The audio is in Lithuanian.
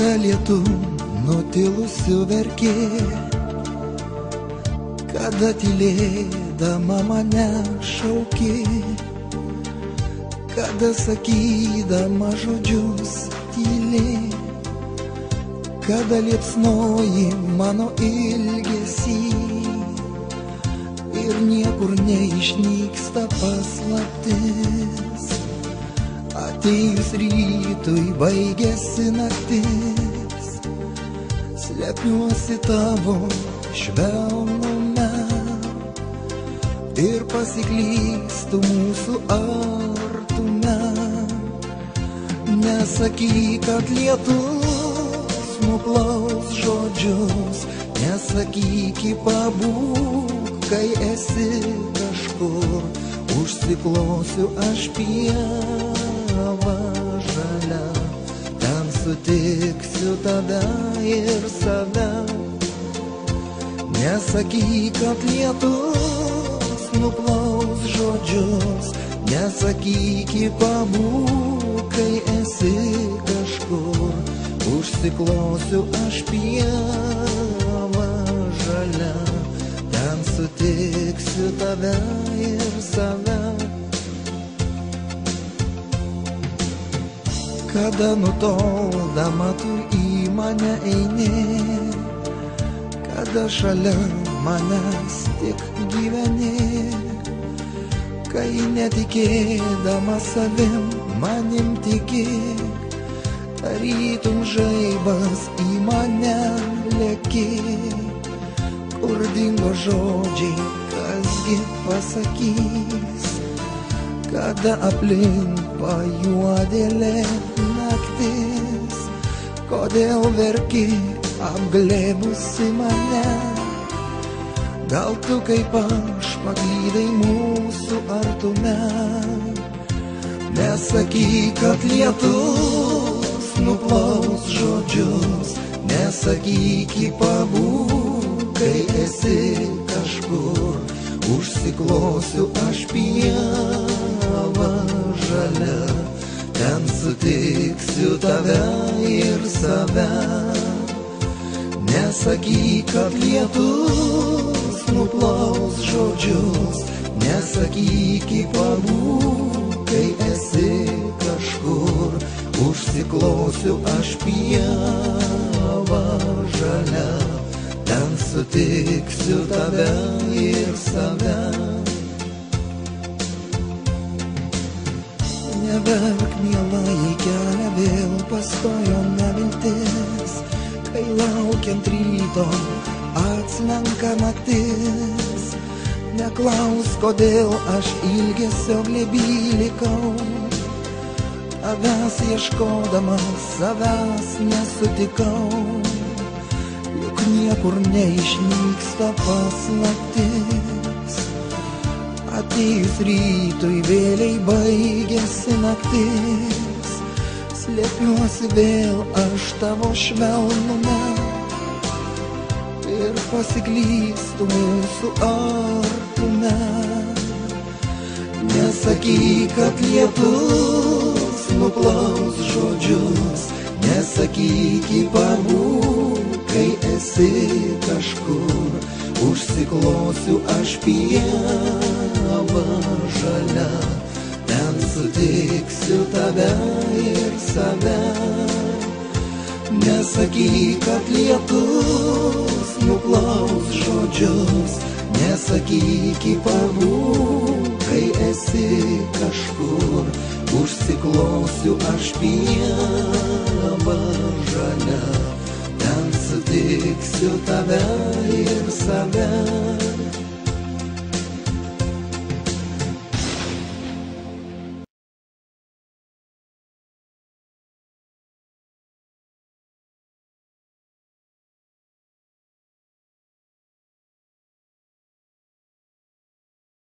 Kada lietum nutilusiu verkė, kada tylėdama mane šaukė, kada sakydama žodžius tylė, kada liepsnoji mano ilgesį ir niekur neišnyksta paslaptis. Atėjus rytui baigėsi naktis, slepiuosi tavo švelnume ir pasiklystu mūsų artume. Nesakyk, kad lietus nuplaus žodžius, nesakyk, pabūk, kai esi kažkur. Užsiklosiu aš pievą žalia, ten sutiksiu tave ir save. Nesakyk, kad lietus nuplaus žodžius, nesakyk, pabūk, kai esi kažkur. Užsiklosiu aš pievą žalia, ten sutiksiu tave ir save. Kada nutoldama tu į mane eini, kada šalia manęs tik gyveni, kai netikėdama savim manim tiki, tarytum žaibas į mane leki. Kur dingo žodžiai, kasgi pasakys, kada aplink pajuodėlė naktis. Kodėl verki apglėbusi mane, gal tu kaip aš paklydai mūsų artume. Nesakyk, kad lietus nuplaus žodžius, nesakyk, pabūk, kai esi kažkur. Užsiklosiu aš pievą žalia, ten sutiksiu tave ir save. Nesakyk, kad lietus nuplaus žodžius, nesakyk, pabūk, kai esi kažkur. Užsiklosiu aš pievą žalia, ten sutiksiu tave ir save. Neverk, mielai, kelia vėl pastojo neviltis, kai laukiant ryto atslenka naktis. Neklaus, kodėl aš ilgesio glėby likau, tavęs ieškodamas savęs nesutikau. Juk niekur neišnyksta paslaptis, atėjus rytui vėliai baigėsi naktis. Slėpiuosi vėl aš tavo švelnume ir pasiklystu mūsų artume. Nesakyk, kad lietus nuplaus žodžius, nesakyk, pabūk, kai esi kažkur. Užsiklosiu aš pievą žalia, ten sutiksiu tave ir save. Nesakyk, kad lietus nuplaus žodžius, nesakyk, pabūk, kai esi kažkur. Užsiklosiu aš pievą žalia, ten sutiksiu tave ir save.